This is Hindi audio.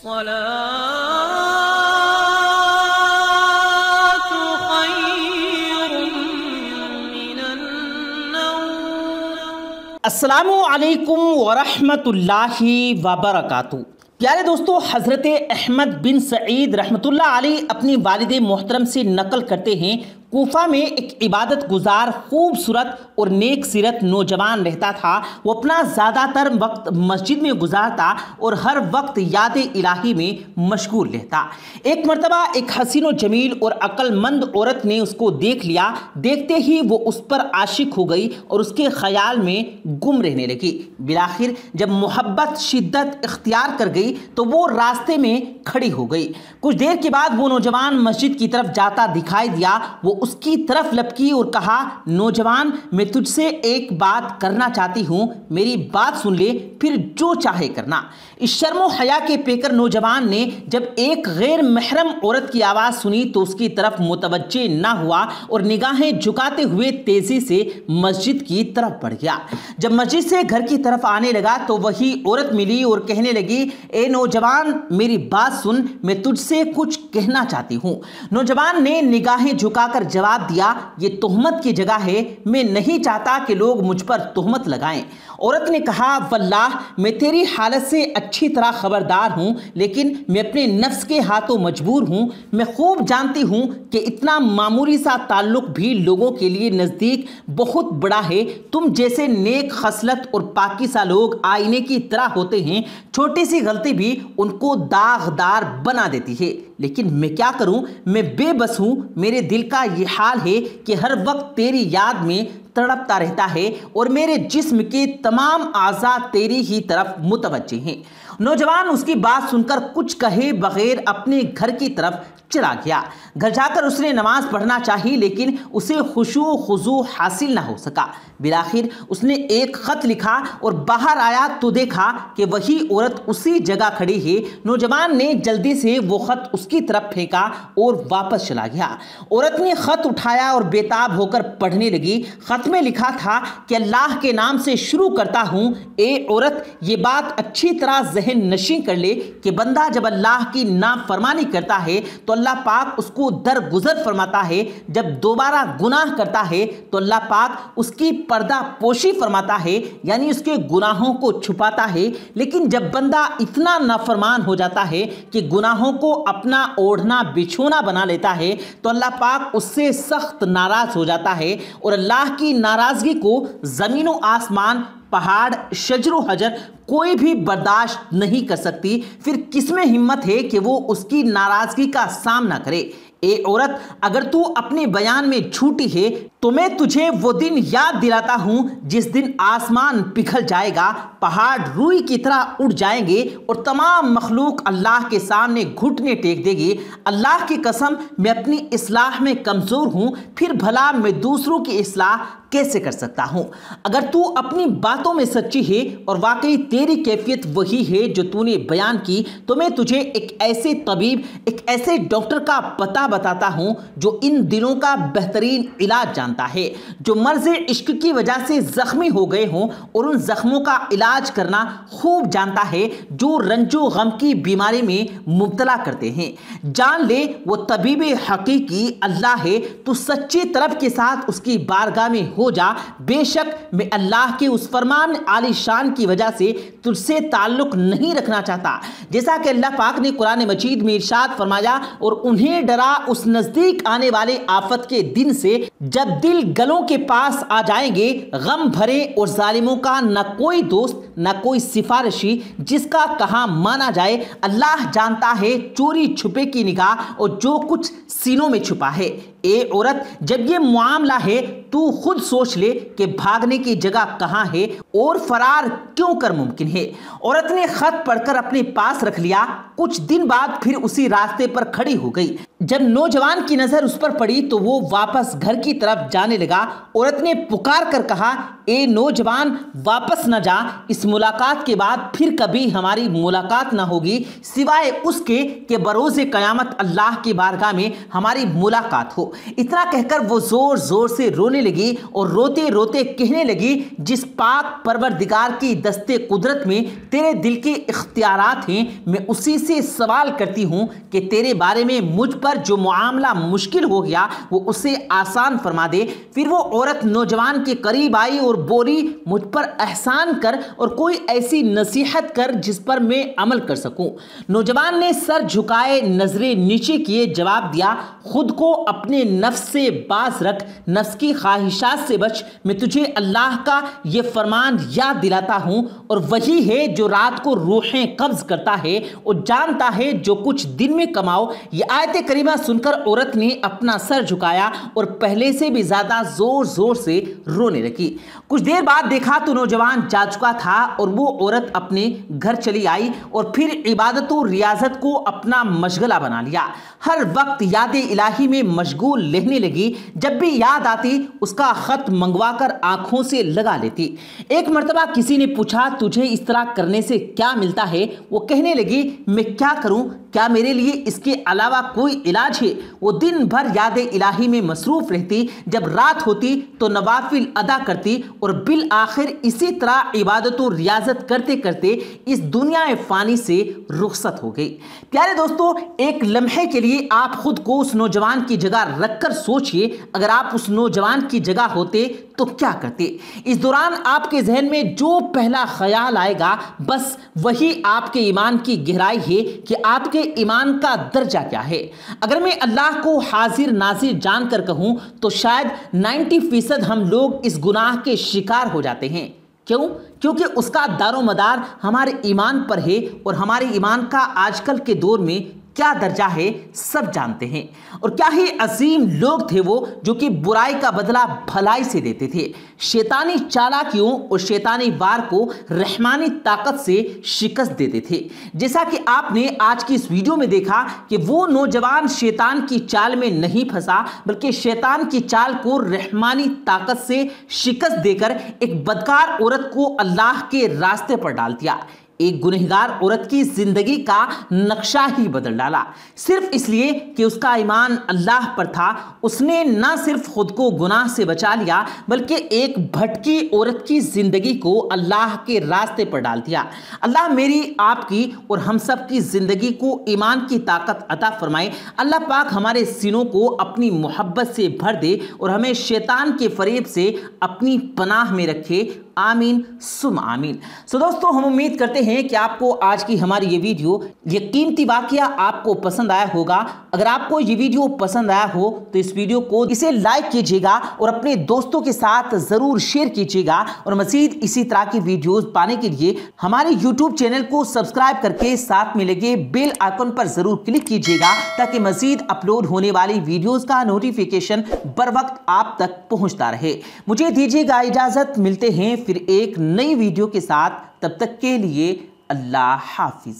अस्सलातु खैरुम मिनन्नौम। अस्सलामु अलैकुम वरहमतुल्लाहि वबरकातुहू। प्यारे दोस्तों, हज़रत अहमद बिन सईद रहमतुल्लाह अलैह अपनी वालिदे मोहतरम से नकल करते हैं, कूफा में एक इबादत गुजार खूबसूरत और नेक सीरत नौजवान रहता था। वो अपना ज़्यादातर वक्त मस्जिद में गुजारता और हर वक्त याद इलाही में मशगूल रहता। एक मरतबा एक हसीन व जमील और अक्लमंद औरत ने उसको देख लिया। देखते ही वो उस पर आशिक हो गई और उसके ख्याल में गुम रहने लगी। बिलाखिर जब मोहब्बत शिद्दत इख्तियार कर गई तो वो रास्ते में खड़ी हो गई। कुछ देर के बाद वो नौजवान मस्जिद की तरफ जाता दिखाई दिया। वो उसकी तरफ लपकी और कहा, नौजवान, मैं तुझसे एक बात करना चाहती हूँ, मेरी बात सुन ले, फिर जो चाहे करना। इस शर्मो हया के पेकर नौजवान ने जब एक गैर महरम औरत की आवाज़ सुनी तो उसकी तरफ मुतवज्जे ना हुआ और निगाहें झुकाते हुए तेजी से मस्जिद की तरफ बढ़ गया। जब मस्जिद से घर की तरफ आने लगा तो वही औरत मिली और कहने लगी, ए नौजवान, मेरी बात सुन, मैं तुझसे कुछ कहना चाहती हूँ। नौजवान ने निगाहें झुकाकर जवाब दिया, ये तोहमत की जगह है, मैं नहीं चाहता कि लोग मुझ पर तोहमत लगाएं। औरत ने कहा, वल्लाह, मैं तेरी हालत से अच्छी तरह खबरदार हूँ, लेकिन मैं अपने नफ्स के हाथों मजबूर हूँ। मैं खूब जानती हूँ कि इतना मामूली सा ताल्लुक भी लोगों के लिए नज़दीक बहुत बड़ा है। तुम जैसे नेक खसलत और पाकीज़ा लोग आईने की तरह होते हैं, छोटी सी गलती भी उनको दागदार बना देती है। लेकिन मैं क्या करूं, मैं बेबस हूं। मेरे दिल का ये हाल है कि हर वक्त तेरी याद में तड़पता रहता है और मेरे जिस्म के तमाम आज़ा तेरी ही तरफ मुतवज्जे हैं। नौजवान उसकी बात सुनकर कुछ कहे बगैर अपने घर की तरफ चला गया। घर जाकर उसने नमाज पढ़ना चाही, लेकिन उसे खुशू खुजू हासिल ना हो सका। बिलाखिर उसने एक ख़त लिखा और बाहर आया तो देखा कि वही औरत उसी जगह खड़ी है। नौजवान ने जल्दी से वो ख़त उसकी तरफ फेंका और वापस चला गया। औरत ने ख़त उठाया और बेताब होकर पढ़ने लगी। ख़त में लिखा था कि अल्लाह के नाम से शुरू करता हूँ। ए औरत, ये बात अच्छी तरह जहन नशीं कर ले कि बंदा जब अल्लाह की नाफरमानी करता है तो अल्लाह पाक उसको दरगुजर फरमाता है। जब दोबारा गुनाह करता है तो अल्लाह पाक उसकी पर्दा पोशी फरमाता है, यानी उसके गुनाहों को छुपाता है। लेकिन जब बंदा इतना नाफरमान हो जाता है कि गुनाहों को अपना ओढ़ना बिछोना बना लेता है तो अल्लाह पाक उससे सख्त नाराज हो जाता है और अल्लाह की नाराजगी को ज़मीन व आसमान, पहाड़, शजरो हजर कोई भी बर्दाश्त नहीं कर सकती। फिर किसमें हिम्मत है कि वो उसकी नाराजगी का सामना करे। ए औरत, अगर तू अपने बयान में झूठी है तो मैं तुझे वो दिन याद दिलाता हूँ जिस दिन आसमान पिघल जाएगा, पहाड़ रूई की तरह उड़ जाएंगे और तमाम मखलूक अल्लाह के सामने घुटने टेक देगी। अल्लाह की कसम, मैं अपनी इस्लाह में कमज़ोर हूँ, फिर भला मैं दूसरों की इस्लाह कैसे कर सकता हूँ। अगर तू अपनी बातों में सच्ची है और वाकई तेरी कैफियत वही है जो तूने बयान की, तो मैं तुझे एक ऐसे तबीब, एक ऐसे डॉक्टर का पता बताता हूँ जो इन दिलों का बेहतरीन इलाज जानता है, जो मर्ज़ इश्क की वजह से ज़ख्मी हो गए हों और उन ज़ख्मों का इलाज करना खूब जानता है, जो रंजो गम की बीमारी में मुब्तला करते हैं। जान ले, वो तबीब हकीकी अल्लाह है। तू सच्ची तलब के साथ उसकी बारगाह में हो जा। बेशक मैं अल्लाह के उस फरमान आलीशान की वजह से तुझसे ताल्लुक नहीं रखना चाहता, जैसा कि अल्लाह पाक ने कुरान मजीद में इरशाद फरमाया, और उन्हें डरा उस नजदीक आने वाले आफत के दिन से जब दिल गलों के पास आ जाएंगे, गम भरे और जालिमों का न कोई दोस्त न कोई सिफारिशी जिसका कहा माना जाए। अल्लाह जानता है चोरी छुपे की निगाह और जो कुछ सीनों में छुपा है। ए औरत, जब ये मामला है तू खुद सोच ले कि भागने की जगह कहाँ है और फरार क्यों कर मुमकिन है। औरत ने खत पढ़कर अपने पास रख लिया। कुछ दिन बाद फिर उसी रास्ते पर खड़ी हो गई। जब नौजवान की नजर उस पर पड़ी तो वो वापस घर की तरफ जाने लगा। औरत ने पुकार कर कहा, ए नौजवान, वापस न जा। इस मुलाकात के बाद फिर कभी हमारी मुलाकात न होगी सिवाय उसके कि बरोज़े क़यामत अल्लाह की बारगाह में हमारी मुलाकात हो। दो। इतना कहकर वो जोर जोर से रोने लगी और रोते रोते कहने लगी, जिस पाक परवरदिगार की दस्ते कुदरत में तेरे दिल के इख्तियारात हैं, मैं उसी से सवाल करती हूं कि तेरे बारे में मुझ पर जो मामला मुश्किल हो गया वो उसे आसान फरमा दे। फिर वो औरत नौजवान के करीब आई और बोली, मुझ पर एहसान कर और कोई ऐसी नसीहत कर जिस पर मैं अमल कर सकूं। नौजवान ने सर झुकाए नजरें नीचे किए जवाब दिया, खुद को अपने नफ्स से बाज रख, नफ्स की ख्वाहिशात से बच। मैं तुझे अल्लाह का ये फरमान याद दिलाता हूं और वही है जो रात को रूहें कब्ज करता है और जानता है जो कुछ दिन में कमाओ। ये आयत करीमा सुनकर औरत ने अपना सर झुकाया और पहले से भी ज्यादा जोर जोर से रोने लगी। कुछ देर बाद देखा तो नौजवान जा चुका था और वो औरत अपने घर चली आई और फिर इबादत और रियाजत को अपना मशगला बना लिया। हर वक्त याद इलाही में मशगूल रहने लगी। जब भी याद आती उसका खत मंगवाकर आंखों से लगा लेती। एक मर्तबा किसी ने पूछा, तुझे इस तरह करने से क्या मिलता है? वो कहने लगी, मैं क्या करूं, क्या मेरे लिए इसके अलावा कोई इलाज है? वो दिन भर याद इलाही में मसरूफ रहती। जब रात होती तो नवाफिल अदा करती और बिल आखिर इसी तरह इबादत और रियाजत करते करते इस दुनिया फानी से रुखसत हो गई। प्यारे दोस्तों, एक लम्हे के लिए आप खुद को उस नौजवान की जगह रखकर सोचिए, अगर आप उस नौजवान की जगह होते तो क्या करते? इस दौरान आपके जहन में जो पहला ख्याल आएगा बस वही आपके ईमान की गहराई है कि आपके ईमान का दर्जा क्या है। अगर मैं अल्लाह को हाजिर नाजिर जानकर कहूं तो शायद 90% हम लोग इस गुनाह के शिकार हो जाते हैं। क्यों? क्योंकि उसका दारोमदार हमारे ईमान पर है और हमारे ईमान का आजकल के दौर में क्या दर्जा है सब जानते हैं। और क्या ही अजीम लोग थे वो जो कि बुराई का बदला भलाई से देते थे, शैतानी चालाकियों और शैतानी वार को रहमानी ताकत से शिकस्त देते थे। जैसा कि आपने आज की इस वीडियो में देखा कि वो नौजवान शैतान की चाल में नहीं फंसा बल्कि शैतान की चाल को रहमानी ताकत से शिकस्त देकर एक बदकार औरत को अल्लाह के रास्ते पर डाल दिया। एक गुनहगार औरत की जिंदगी का नक्शा ही बदल डाला, सिर्फ इसलिए कि उसका ईमान अल्लाह पर था। उसने न सिर्फ खुद को गुनाह से बचा लिया बल्कि एक भटकी औरत की जिंदगी को अल्लाह के रास्ते पर डाल दिया। अल्लाह मेरी, आपकी और हम सब की जिंदगी को ईमान की ताकत अता फरमाए। अल्लाह पाक हमारे सीनों को अपनी मोहब्बत से भर दे और हमें शैतान के फरेब से अपनी पनाह में रखे। आमीन सुम आमीन। सो दोस्तों, हम उम्मीद करते हैं कि आपको आज की हमारी ये वीडियो, ये कीमती वाकया आपको पसंद आया होगा। अगर आपको ये वीडियो पसंद आया हो तो इस वीडियो को इसे लाइक कीजिएगा और अपने दोस्तों के साथ जरूर शेयर कीजिएगा। और मजीद इसी तरह की वीडियोस पाने के लिए हमारे यूट्यूब चैनल को सब्सक्राइब करके साथ में लगे बेल आइकन पर जरूर क्लिक कीजिएगा ताकि मजीद अपलोड होने वाली वीडियोस का नोटिफिकेशन बर वक्त आप तक पहुंचता रहे। मुझे दीजिएगा इजाजत, मिलते हैं फिर एक नई वीडियो के साथ। तब तक के लिए अल्लाह हाफिज।